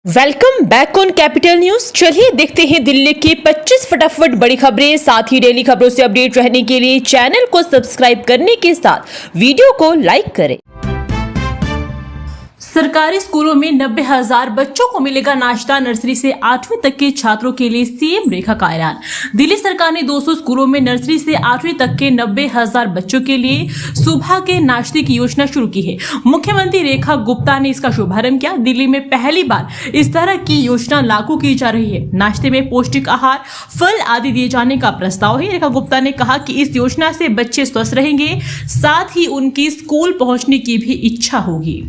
Welcome back on capital news. चलिए देखते हैं दिल्ली की 25 फटाफट बड़ी खबरें। साथ ही डेली खबरों से अपडेट रहने के लिए चैनल को सब्सक्राइब करने के साथ वीडियो को लाइक करें। सरकारी स्कूलों में 90,000 बच्चों को मिलेगा नाश्ता। नर्सरी से 8वीं तक के छात्रों के लिए सीएम रेखा का ऐलान। दिल्ली सरकार ने 200 स्कूलों में नर्सरी से 8वीं तक के 90,000 बच्चों के लिए सुबह के नाश्ते की योजना शुरू की है। मुख्यमंत्री रेखा गुप्ता ने इसका शुभारंभ किया। दिल्ली में पहली बार इस तरह की योजना लागू की जा रही है। नाश्ते में पौष्टिक आहार, फल आदि दिए जाने का प्रस्ताव है। रेखा गुप्ता ने कहा कि इस योजना से बच्चे स्वस्थ रहेंगे, साथ ही उनकी स्कूल पहुंचने की भी इच्छा होगी।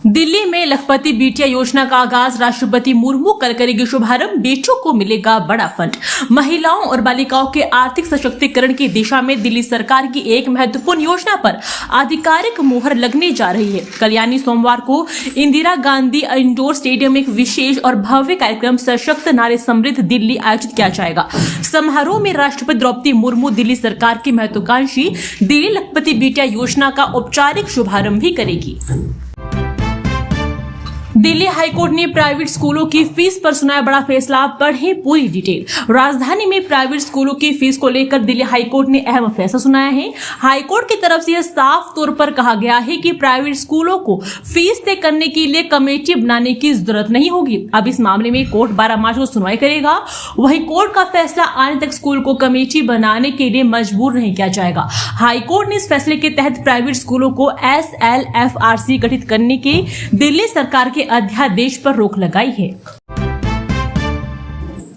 दिल्ली में लखपति बिटिया योजना का आगाज। राष्ट्रपति मुर्मू कल करेंगे शुभारंभ। बेटियों को मिलेगा बड़ा फंड। महिलाओं और बालिकाओं के आर्थिक सशक्तिकरण की दिशा में दिल्ली सरकार की एक महत्वपूर्ण योजना पर आधिकारिक मुहर लगने जा रही है। कल यानी सोमवार को इंदिरा गांधी इंडोर स्टेडियम में एक विशेष और भव्य कार्यक्रम सशक्त नारी समृद्ध दिल्ली आयोजित किया जाएगा। समारोह में राष्ट्रपति द्रौपदी मुर्मू दिल्ली सरकार की महत्वाकांक्षी दिल्ली लखपति बिटिया योजना का औपचारिक शुभारंभ भी करेगी। दिल्ली हाईकोर्ट ने प्राइवेट स्कूलों की फीस पर सुनाया बड़ा फैसला। पढ़े पूरी डिटेल। राजधानी में प्राइवेट स्कूलों की फीस को लेकर दिल्ली हाईकोर्ट ने अहम फैसला सुनाया है। हाईकोर्ट की तरफ से यह साफ तौर पर कहा गया है कि प्राइवेट स्कूलों को फीस तय करने के लिए कमेटी बनाने की जरूरत नहीं होगी। अब इस मामले में कोर्ट 12 मार्च को सुनवाई करेगा। वहीं कोर्ट का फैसला आने तक स्कूल को कमेटी बनाने के लिए मजबूर नहीं किया जाएगा। हाईकोर्ट ने इस फैसले के तहत प्राइवेट स्कूलों को SLFRC गठित करने के दिल्ली सरकार के अध्यादेश पर रोक लगाई है।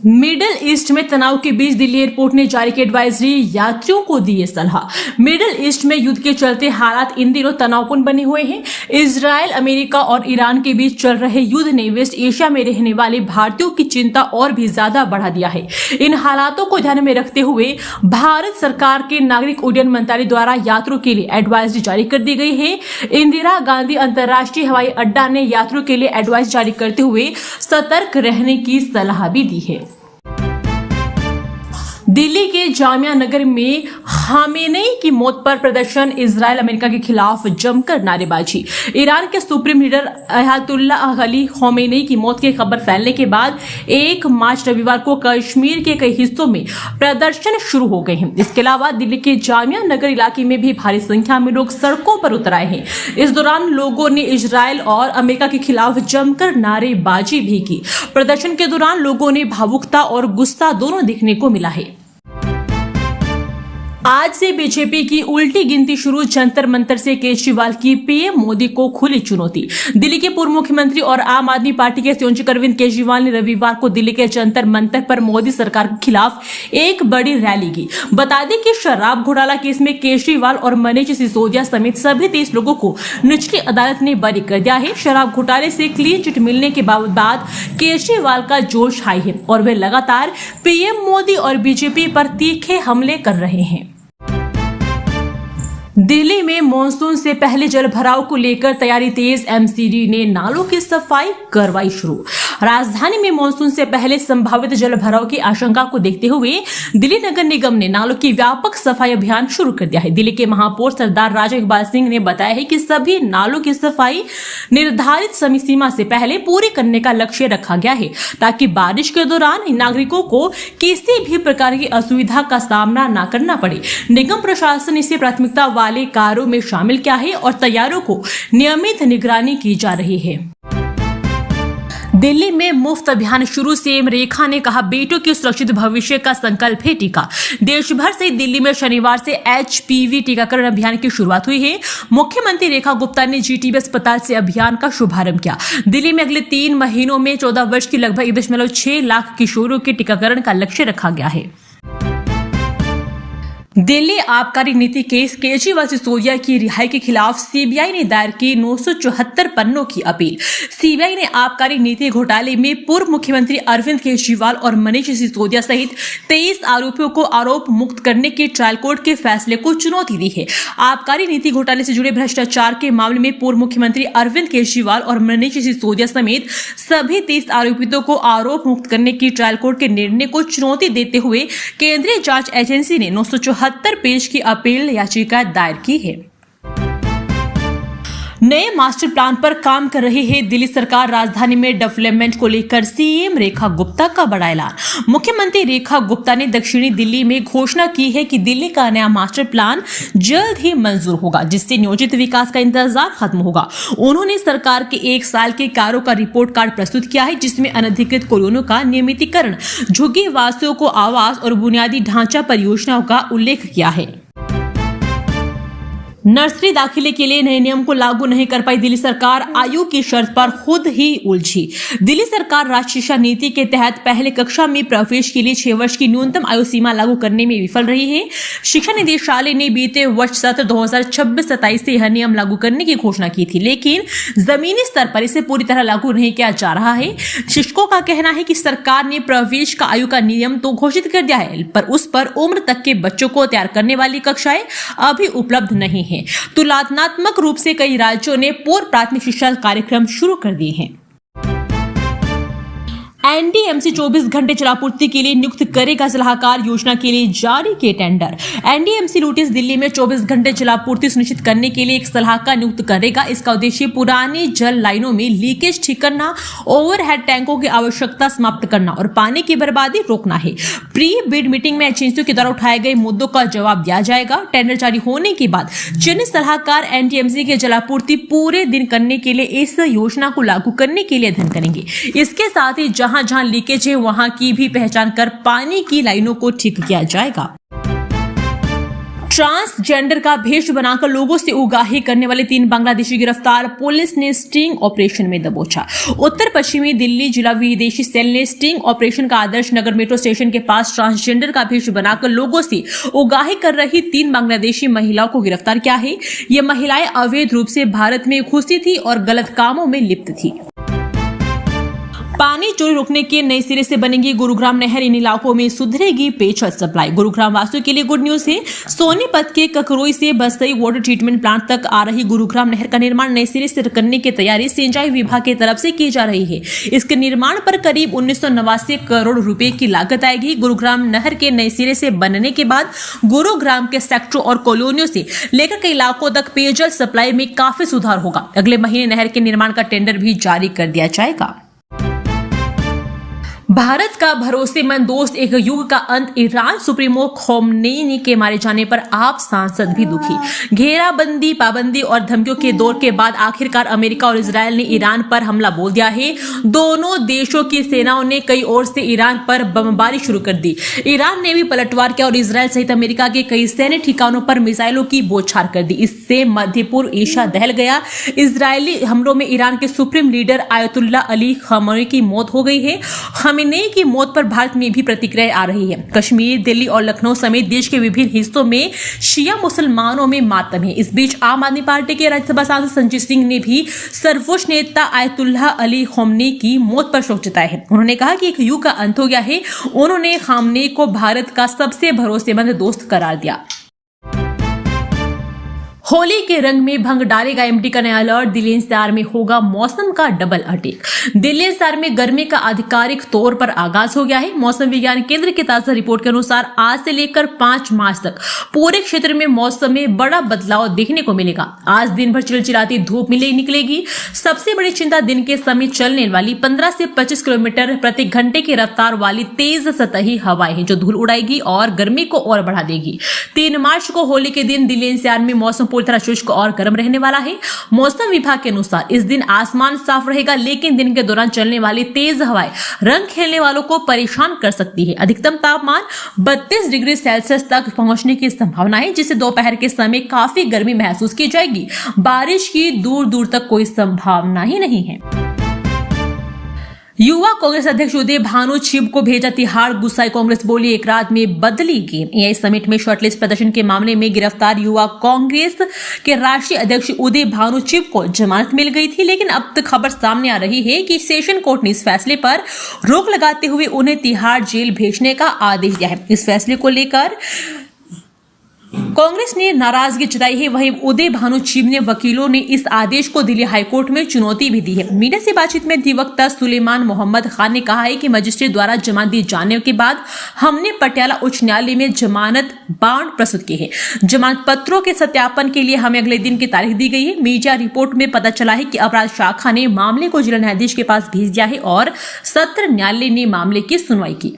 मिडिल ईस्ट में तनाव के बीच दिल्ली एयरपोर्ट ने जारी की एडवाइजरी। यात्रियों को दी सलाह। मिडिल ईस्ट में युद्ध के चलते हालात इन दिनों तनावपूर्ण बने हुए हैं। इजराइल, अमेरिका और ईरान के बीच चल रहे युद्ध ने वेस्ट एशिया में रहने वाले भारतीयों की चिंता और भी ज्यादा बढ़ा दिया है। इन हालातों को ध्यान में रखते हुए भारत सरकार के नागरिक उड्डयन मंत्रालय द्वारा यात्रियों के लिए एडवाइजरी जारी कर दी गई है। इंदिरा गांधी अंतर्राष्ट्रीय हवाई अड्डा ने यात्रियों के लिए एडवाइस जारी करते हुए सतर्क रहने की सलाह भी दी है। दिल्ली के जामिया नगर में खामेनेई की मौत पर प्रदर्शन। इजराइल, अमेरिका के खिलाफ जमकर नारेबाजी। ईरान के supreme leader Ayatollah Ali Khamenei की मौत की खबर फैलने के बाद 1 मार्च रविवार को कश्मीर के कई हिस्सों में प्रदर्शन शुरू हो गए हैं। इसके अलावा दिल्ली के जामिया नगर इलाके में भी भारी संख्या में लोग सड़कों पर उतर आए हैं। इस दौरान लोगों ने इजराइल और अमेरिका के खिलाफ जमकर नारेबाजी भी की। प्रदर्शन के दौरान लोगों ने भावुकता और गुस्सा दोनों देखने को मिला है। आज से बीजेपी की उल्टी गिनती शुरू। जंतर मंतर से केजरीवाल की पीएम मोदी को खुली चुनौती। दिल्ली के पूर्व मुख्यमंत्री और आम आदमी पार्टी के संयोजक अरविंद केजरीवाल ने रविवार को दिल्ली के जंतर मंतर पर मोदी सरकार के खिलाफ एक बड़ी रैली की। बता दें कि शराब घोटाला केस में केजरीवाल और मनीष सिसोदिया समेत सभी 23 लोगों को निचली अदालत ने बरी कर दिया है। शराब घोटाले से क्लीन चिट मिलने के बाद केजरीवाल का जोश हाई है और वे लगातार पीएम मोदी और बीजेपी पर तीखे हमले कर रहे हैं। दिल्ली में मानसून से पहले जल भराव को लेकर तैयारी तेज। एमसीडी ने नालों की सफाई करवाई शुरू। राजधानी में मानसून से पहले संभावित जल भराव की आशंका को देखते हुए दिल्ली नगर निगम ने नालों की व्यापक सफाई अभियान शुरू कर दिया है। दिल्ली के महापौर सरदार राजा इकबाल सिंह ने बताया है कि सभी नालों की सफाई निर्धारित समय सीमा से पहले पूरी करने का लक्ष्य रखा गया है, ताकि बारिश के दौरान नागरिकों को किसी भी प्रकार की असुविधा का सामना न करना पड़े। निगम प्रशासन इसे प्राथमिकता वाले कार्यों में शामिल किया है और तैयारियों को नियमित निगरानी की जा रही है। दिल्ली में मुफ्त अभियान शुरू। सीएम रेखा ने कहा, बेटियों के सुरक्षित भविष्य का संकल्प है टीका। देश भर से दिल्ली में शनिवार से HPV टीकाकरण अभियान की शुरुआत हुई है। मुख्यमंत्री रेखा गुप्ता ने GTB अस्पताल से अभियान का शुभारंभ किया। दिल्ली में अगले 3 महीनों में 14 वर्ष की लगभग 1.6 लाख किशोरों के टीकाकरण का लक्ष्य रखा गया है। दिल्ली आबकारी नीति केस। केजरीवाल सिसोदिया की रिहाई के खिलाफ सीबीआई ने दायर की 974 पन्नों की अपील। सीबीआई ने आबकारी नीति घोटाले में पूर्व मुख्यमंत्री अरविंद केजरीवाल और मनीष सिसोदिया सहित 23 आरोपियों को आरोप मुक्त करने के ट्रायल कोर्ट के फैसले को चुनौती दी है। आबकारी नीति घोटाले से जुड़े भ्रष्टाचार के मामले में पूर्व मुख्यमंत्री अरविंद केजरीवाल और मनीष सिसोदिया समेत सभी 23 आरोपितों को आरोप मुक्त करने की ट्रायल कोर्ट के निर्णय को चुनौती देते हुए केंद्रीय जांच एजेंसी ने 974 पेज की अपील याचिका दायर की है। नए मास्टर प्लान पर काम कर रही है दिल्ली सरकार। राजधानी में डेवलपमेंट को लेकर सीएम रेखा गुप्ता का बड़ा ऐलान। मुख्यमंत्री रेखा गुप्ता ने दक्षिणी दिल्ली में घोषणा की है कि दिल्ली का नया मास्टर प्लान जल्द ही मंजूर होगा, जिससे नियोजित विकास का इंतजार खत्म होगा। उन्होंने सरकार के 1 साल के कार्यों का रिपोर्ट कार्ड प्रस्तुत किया है, जिसमें अनधिकृत कॉलोनियों का नियमितीकरण, झुग्गी वासियों को आवास और बुनियादी ढांचा परियोजनाओं का उल्लेख किया है। नर्सरी दाखिले के लिए नए नियम को लागू नहीं कर पाई दिल्ली सरकार। आयु की शर्त पर खुद ही उलझी। दिल्ली सरकार राष्ट्रीय शिक्षा नीति के तहत पहले कक्षा में प्रवेश के लिए 6 वर्ष की न्यूनतम आयु सीमा लागू करने में विफल रही है। शिक्षा निदेशालय ने बीते वर्ष सत्र 2026-27 से यह नियम लागू करने की घोषणा की थी, लेकिन जमीनी स्तर पर इसे पूरी तरह लागू नहीं किया जा रहा है। शिक्षकों का कहना है कि सरकार ने प्रवेश का आयु का नियम तो घोषित कर दिया है, पर उस पर उम्र तक के बच्चों को तैयार करने वाली कक्षाएं अभी उपलब्ध नहीं है। तुलनात्मक रूप से कई राज्यों ने पूर्व प्राथमिक शिक्षा कार्यक्रम शुरू कर दिए हैं। एनडीएमसी 24 घंटे जलापूर्ति के लिए नियुक्त करेगा सलाहकार। योजना के लिए जारी किए टेंडर। एनडीएमसी नोटिस दिल्ली में 24 घंटे जलापूर्ति सुनिश्चित करने के लिए एक सलाहकार नियुक्त करेगा। इसका उद्देश्य पुरानी जल लाइनों में लीकेज ठीक करना, ओवरहेड टैंकों की आवश्यकता समाप्त करना और पानी की बर्बादी रोकना है। प्री बिड मीटिंग में एजेंसियों के द्वारा उठाए गए मुद्दों का जवाब दिया जाएगा। टेंडर जारी होने के बाद चयनित सलाहकार एनडीएमसी के जलापूर्ति पूरे दिन करने के लिए इस योजना को लागू करने के लिए अध्ययन करेंगे। इसके साथ ही जहां लीकेज है वहां की भी पहचान कर पानी की लाइनों को ठीक किया जाएगा। ट्रांसजेंडर का भेष बनाकर लोगों से उगाही करने वाले 3 बांग्लादेशी गिरफ्तार। पुलिस ने स्टिंग ऑपरेशन में दबोचा। उत्तर पश्चिमी दिल्ली जिला विदेशी सेल ने स्टिंग ऑपरेशन का आदर्श नगर मेट्रो स्टेशन के पास ट्रांसजेंडर का भेष बनाकर लोगों से उगाही कर रही 3 बांग्लादेशी महिलाओं को गिरफ्तार किया है। ये महिलाएं अवैध रूप से भारत में घुसी थी और गलत कामों में लिप्त थी। पानी चोरी रोकने के नए सिरे से बनेगी गुरुग्राम नहर। इन इलाकों में सुधरेगी पेयजल सप्लाई। गुरुग्राम वासियों के लिए गुड न्यूज है। सोनीपत के ककरोई से बसई वाटर ट्रीटमेंट प्लांट तक आ रही गुरुग्राम नहर का निर्माण नए सिरे से करने की तैयारी सिंचाई विभाग की तरफ से की जा रही है। इसके निर्माण पर करीब 1989 करोड़ रुपए की लागत आएगी। गुरुग्राम नहर के नए सिरे से बनने के बाद गुरुग्राम के सेक्टरों और कॉलोनियों से लेकर कई इलाकों तक पेयजल सप्लाई में काफी सुधार होगा। अगले महीने नहर के निर्माण का टेंडर भी जारी कर दिया जाएगा। भारत का भरोसेमंद दोस्त एक युग का अंत। ईरान सुप्रीमो खोमेनी के मारे जाने पर आप सांसद भी दुखी। घेराबंदी, पाबंदी और धमकियों के दौर के बाद आखिरकार अमेरिका और इजरायल ने ईरान पर हमला बोल दिया है। दोनों देशों की सेनाओं ने कई ओर से ईरान पर बमबारी शुरू कर दी। ईरान ने भी पलटवार किया और इजरायल सहित अमेरिका के कई सैन्य ठिकानों पर मिसाइलों की बौछार कर दी। इससे मध्य पूर्व एशिया दहल गया। इजरायली हमलों में ईरान के supreme leader ayatollah Ali Khamenei की मौत हो गई है। खमेनी की मौत पर भारत में भी प्रतिक्रिया आ रही है। कश्मीर, दिल्ली और लखनऊ समेत देश के विभिन्न हिस्सों में शिया मुसलमानों में मातम है। इस बीच आम आदमी पार्टी के राज्यसभा सांसद संजय सिंह ने भी सर्वोच्च नेता आयतुल्ला अली खमेनी की मौत पर शोक जताया है। उन्होंने कहा कि एक युग का अंत हो गया है। उन्होंने खमेनी को भारत का सबसे भरोसेमंद दोस्त करार दिया। होली के रंग में भंग डालेगा एमडी का नया अलर्ट। दिल्ली एनसीआर में होगा मौसम का डबल अटैक। दिल्ली एनसीआर में गर्मी का आधिकारिक तौर पर आगाज हो गया है। मौसम विज्ञान केंद्र की ताजा रिपोर्ट के अनुसार आज से लेकर 5 मार्च तक पूरे क्षेत्र में मौसम में बड़ा बदलाव देखने को मिलेगा। आज दिन भर चिलचिलाती धूप निकलेगी। सबसे बड़ी चिंता दिन के समय चलने वाली 15 से 25 किलोमीटर प्रति घंटे की रफ्तार वाली तेज सतही हवाएं हैं, जो धूल उड़ाएगी और गर्मी को और बढ़ा देगी। 3 मार्च को होली के दिन दिल्ली एनसीआर में मौसम पूरी तरह शुष्क और गर्म रहने वाला है। मौसम विभाग के अनुसार इस दिन आसमान साफ रहेगा, लेकिन दिन के दौरान चलने वाली तेज हवाएं रंग खेलने वालों को परेशान कर सकती है। अधिकतम तापमान 32 डिग्री सेल्सियस तक पहुंचने की संभावना है, जिससे दोपहर के समय काफी गर्मी महसूस की जाएगी। बारिश की दूर दूर तक कोई संभावना ही नहीं है। युवा कांग्रेस अध्यक्ष उदय भानु छिब को भेजा तिहाड़। गुस्साई कांग्रेस बोली, एक रात में बदली गेम। एआई समिट में शॉर्टलिस्ट प्रदर्शन के मामले में गिरफ्तार युवा कांग्रेस के राष्ट्रीय अध्यक्ष उदय भानु छिब को जमानत मिल गई थी, लेकिन अब तक खबर सामने आ रही है कि सेशन कोर्ट ने इस फैसले पर रोक लगाते हुए उन्हें तिहाड़ जेल भेजने का आदेश दिया है। इस फैसले को लेकर कांग्रेस ने नाराजगी जताई है, वहीं उदय भानु चिमने वकीलों ने इस आदेश को दिल्ली हाईकोर्ट में चुनौती भी दी है। मीडिया से बातचीत में अधिवक्ता सुलेमान मोहम्मद खान ने कहा है कि मजिस्ट्रेट द्वारा जमानत दिए जाने के बाद हमने पटियाला उच्च न्यायालय में जमानत बांड प्रस्तुत की है। जमानत पत्रों के सत्यापन के लिए हमें अगले दिन की तारीख दी गई है। मीडिया रिपोर्ट में पता चला है कि अपराध शाखा ने मामले को जिला न्यायाधीश के पास भेज दिया है और सत्र न्यायालय ने मामले की सुनवाई की।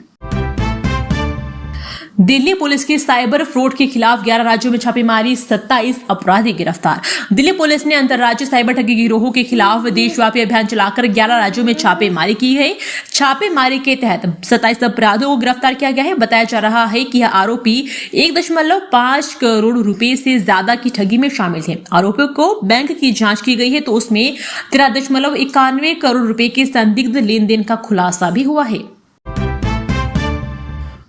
दिल्ली पुलिस की साइबर फ्रॉड के खिलाफ 11 राज्यों में छापेमारी, 27 अपराधी गिरफ्तार। दिल्ली पुलिस ने अंतर्राज्यीय साइबर ठगी गिरोहों के खिलाफ देशव्यापी अभियान चलाकर 11 राज्यों में छापेमारी की है। छापेमारी के तहत 27 अपराधियों को गिरफ्तार किया गया है। बताया जा रहा है कि यह आरोपी 1.5 करोड़ रुपए से ज्यादा की ठगी में शामिल थे। आरोपियों को बैंक की जांच की गई है तो उसमें 13.91 करोड़ रुपए के संदिग्ध लेन देन का खुलासा भी हुआ है।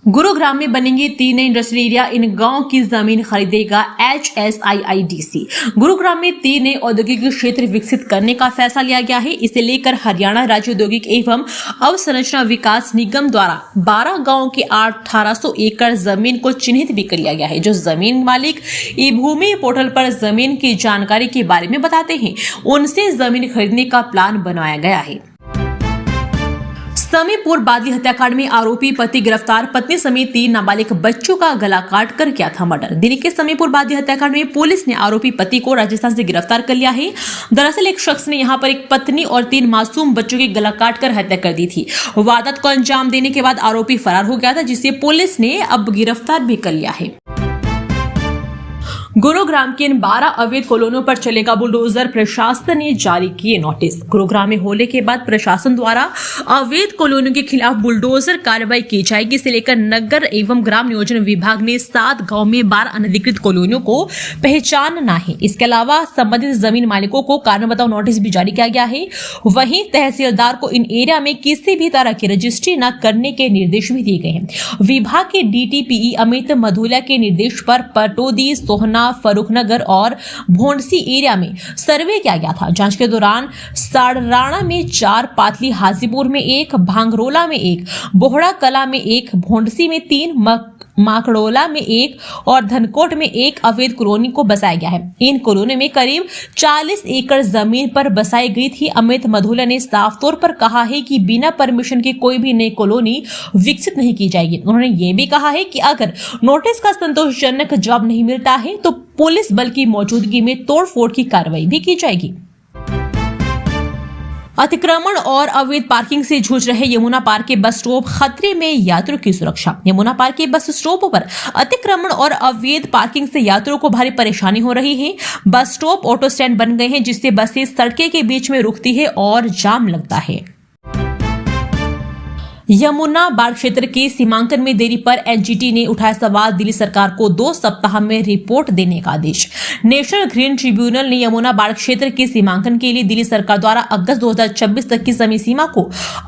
गुरुग्राम में बनेंगे 3 नए इंडस्ट्रियल एरिया, इन गांव की जमीन खरीदेगा HSIIDC। गुरुग्राम में 3 नए औद्योगिक क्षेत्र विकसित करने का फैसला लिया गया है। इसे लेकर हरियाणा राज्य औद्योगिक एवं अवसंरचना विकास निगम द्वारा 12 गांवों के 1800 एकड़ जमीन को चिन्हित भी कर लिया गया है। जो जमीन मालिक ई भूमि पोर्टल पर जमीन की जानकारी के बारे में बताते हैं, उनसे जमीन खरीदने का प्लान बनाया गया है। समीपुर बादली हत्याकांड में आरोपी पति गिरफ्तार, पत्नी समेत 3 नाबालिग बच्चों का गला काट कर किया था मर्डर। दिल्ली के समीपुर बादली हत्याकांड में पुलिस ने आरोपी पति को राजस्थान से गिरफ्तार कर लिया है। दरअसल एक शख्स ने यहां पर एक पत्नी और 3 मासूम बच्चों की गला काट कर हत्या कर दी थी। वारदात को अंजाम देने के बाद आरोपी फरार हो गया था, जिसे पुलिस ने अब गिरफ्तार भी कर लिया है। गुरुग्राम के इन 12 अवैध कॉलोनियों पर चलेगा बुलडोजर, प्रशासन ने जारी किए नोटिस। गुरुग्राम में होली के बाद प्रशासन द्वारा अवैध कॉलोनियों के खिलाफ बुलडोजर कार्रवाई की जाएगी। इसे लेकर नगर एवं ग्राम नियोजन विभाग ने 7 गांव में 12 अनधिकृत कॉलोनियों को पहचानना है। इसके अलावा संबंधित जमीन मालिकों को कारण बताओ नोटिस भी जारी किया गया है। वहीं तहसीलदार को इन एरिया में किसी भी तरह की रजिस्ट्री न करने के निर्देश भी दिए गए हैं। विभाग के DTPE अमित मधुलिया के निर्देश पर पटोदी, सोहना, फरुखनगर और भोंडसी एरिया में सर्वे किया गया था। जांच के दौरान साड़राणा में 4, पातली हाजीपुर में 1, भांगरोला में 1, बोहड़ा कला में 1, भोंडसी में 3, माकड़ोला में 1 और धनकोट में 1 अवैध कॉलोनी को बसाया गया है। इन कॉलोनी में करीब 40 एकड़ जमीन पर बसाई गई थी। अमित मधुलिया ने साफ तौर पर कहा है कि बिना परमिशन के कोई भी नई कॉलोनी विकसित नहीं की जाएगी। उन्होंने ये भी कहा है कि अगर नोटिस का संतोषजनक जवाब नहीं मिलता है तो पुलिस बल की मौजूदगी में तोड़फोड़ की कार्रवाई भी की जाएगी। अतिक्रमण और अवैध पार्किंग से जूझ रहे यमुना पार्क के बस स्टॉप, खतरे में यात्रियों की सुरक्षा। यमुना पार्क के बस स्टॉप पर अतिक्रमण और अवैध पार्किंग से यात्रियों को भारी परेशानी हो रही है। बस स्टॉप ऑटो स्टैंड बन गए हैं, जिससे बसें सड़कें के बीच में रुकती है और जाम लगता है। यमुना बाढ़ क्षेत्र के सीमांकन में देरी पर एनजीटी ने उठाया सवाल, दिल्ली सरकार को 2 सप्ताह में रिपोर्ट देने का आदेश। नेशनल ग्रीन ट्रिब्यूनल ने यमुना बाढ़ क्षेत्र के सीमांकन के लिए दिल्ली सरकार द्वारा अगस्त 2026 तक की समय सीमा को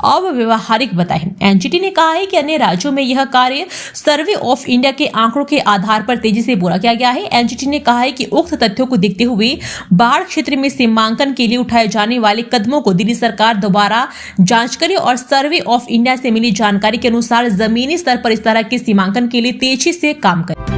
अव्यवहारिक बताया। एनजीटी ने कहा है कि अन्य राज्यों में यह कार्य सर्वे ऑफ इंडिया के आंकड़ों के आधार पर तेजी से पूरा किया गया है। एनजीटी ने कहा है कि उक्त तथ्यों को देखते हुए बाढ़ क्षेत्र में सीमांकन के लिए उठाए जाने वाले कदमों को दिल्ली सरकार दोबारा जांच करे और सर्वे ऑफ इंडिया से मिली जानकारी के अनुसार जमीनी स्तर पर इस तरह के सीमांकन के लिए तेजी से काम करें।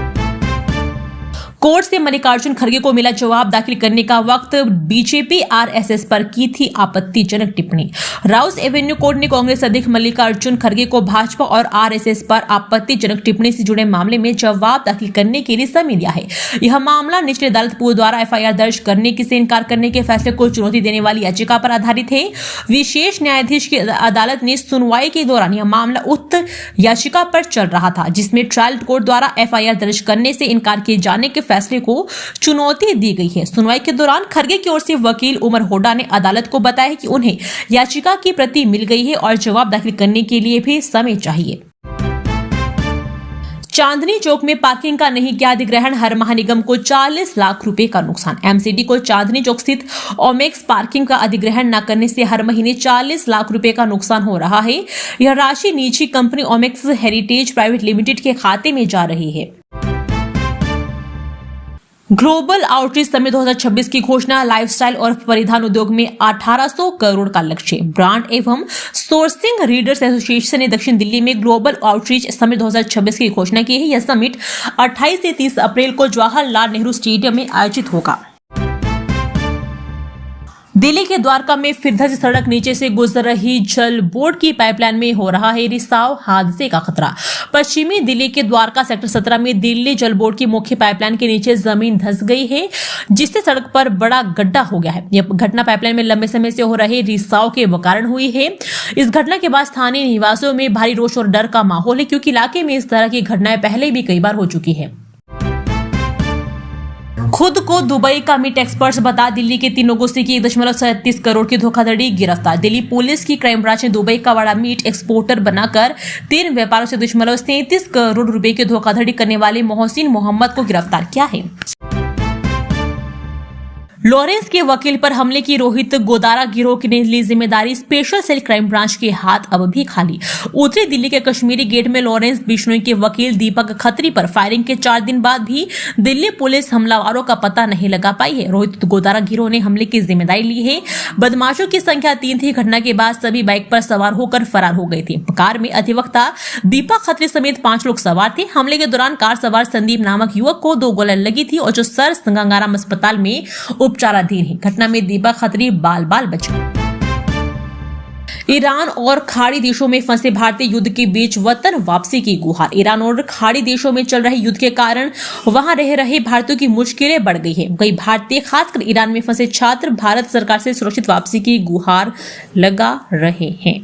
कोर्ट से मल्लिकार्जुन खड़गे को मिला जवाब, दाखिल करने का वक्त। बीजेपी आरएसएस पर की थी आपत्तिजनक टिप्पणी। राउस एवेन्यू कोर्ट ने कांग्रेस अध्यक्ष मल्लिकार्जुन खड़गे को भाजपा और आरएसएस पर आपत्तिजनक टिप्पणी से जुड़े मामले में जवाब दाखिल करने के लिए समय दिया है। यह मामला निचली अदालत पूर्व द्वारा एफआईआर दर्ज करने से इनकार करने के फैसले को चुनौती देने वाली याचिका पर आधारित है। विशेष न्यायाधीश की अदालत ने सुनवाई के दौरान यह मामला उक्त याचिका पर चल रहा था, जिसमें ट्रायल कोर्ट द्वारा एफआईआर दर्ज करने से इनकार किए जाने के फैसले को चुनौती दी गई है। सुनवाई के दौरान खड़गे की ओर से वकील उमर होडा ने अदालत को बताया कि उन्हें याचिका की प्रति मिल गई है और जवाब दाखिल करने के लिए भी समय चाहिए। चांदनी चौक में पार्किंग का नहीं किया अधिग्रहण, हर माह निगम को 40 लाख रुपए का नुकसान। एमसीडी को चांदनी चौक स्थित ओमेक्स पार्किंग का अधिग्रहण न करने से हर महीने 40 लाख रुपए का नुकसान हो रहा है। यह राशि निजी company Omaxe heritage private limited के खाते में जा रही है। ग्लोबल आउटरीच समिट 2026 की घोषणा, लाइफस्टाइल और परिधान उद्योग में 1800 करोड़ का लक्ष्य। ब्रांड एवं सोर्सिंग रीडर्स एसोसिएशन ने दक्षिण दिल्ली में ग्लोबल आउटरीच समिट 2026 की घोषणा की है। यह समिट 28 से 30 अप्रैल को जवाहरलाल नेहरू स्टेडियम में आयोजित होगा। दिल्ली के द्वारका में फिर धंसी सड़क, नीचे से गुजर रही जल बोर्ड की पाइपलाइन में हो रहा है रिसाव, हादसे का खतरा। पश्चिमी दिल्ली के द्वारका सेक्टर 17 में दिल्ली जल बोर्ड की मुख्य पाइपलाइन के नीचे जमीन धंस गई है, जिससे सड़क पर बड़ा गड्ढा हो गया है। यह घटना पाइपलाइन में लंबे समय से हो रहे रिसाव के कारण हुई है। इस घटना के बाद स्थानीय निवासियों में भारी रोष और डर का माहौल है, क्योंकि इलाके में इस तरह की घटनाएं पहले भी कई बार हो चुकी है। खुद को दुबई का मीट एक्सपर्ट्स बता दिल्ली के 3 लोगों से की 1.37 करोड़ की धोखाधड़ी, गिरफ्तार। दिल्ली पुलिस की क्राइम ब्रांच ने दुबई का बड़ा मीट एक्सपोर्टर बनाकर 3 व्यापारियों से 1.37 करोड़ रुपए की धोखाधड़ी करने वाले मोहसिन मोहम्मद को गिरफ्तार किया है। लॉरेंस के वकील पर हमले की रोहित गोदारा गिरोह ने ली जिम्मेदारी, स्पेशल सेल क्राइम ब्रांच के हाथ अब भी खाली। उत्तरी दिल्ली के कश्मीरी गेट में लॉरेंस बिश्नोई के वकील दीपक खत्री पर फायरिंग के 4 दिन बाद भी दिल्ली पुलिस हमलावरों का पता नहीं लगा पाई है। रोहित गोदारा गिरोह ने हमले की जिम्मेदारी ली है। बदमाशों की संख्या 3 थी। घटना के बाद सभी बाइक पर सवार होकर फरार हो गए थे। कार में अधिवक्ता दीपक खत्री समेत 5 लोग सवार थे। हमले के दौरान कार सवार संदीप नामक युवक को 2 गोलियां लगी थी और जो सर गंगाराम अस्पताल में उपचाराधीन है। घटना में दीपक खत्री बाल बचे। ईरान और खाड़ी देशों में फंसे भारतीय युद्ध के बीच वतन वापसी की गुहार। ईरान और खाड़ी देशों में चल रहे युद्ध के कारण वहां रह रहे भारतीयों की मुश्किलें बढ़ गई है। कई भारतीय, खासकर ईरान में फंसे छात्र, भारत सरकार से सुरक्षित वापसी की गुहार लगा रहे हैं।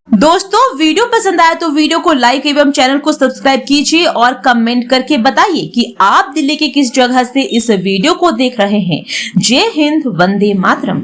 दोस्तों, वीडियो पसंद आया तो वीडियो को लाइक एवं चैनल को सब्सक्राइब कीजिए और कमेंट करके बताइए कि आप दिल्ली के किस जगह से इस वीडियो को देख रहे हैं। जय हिंद, वंदे मातरम।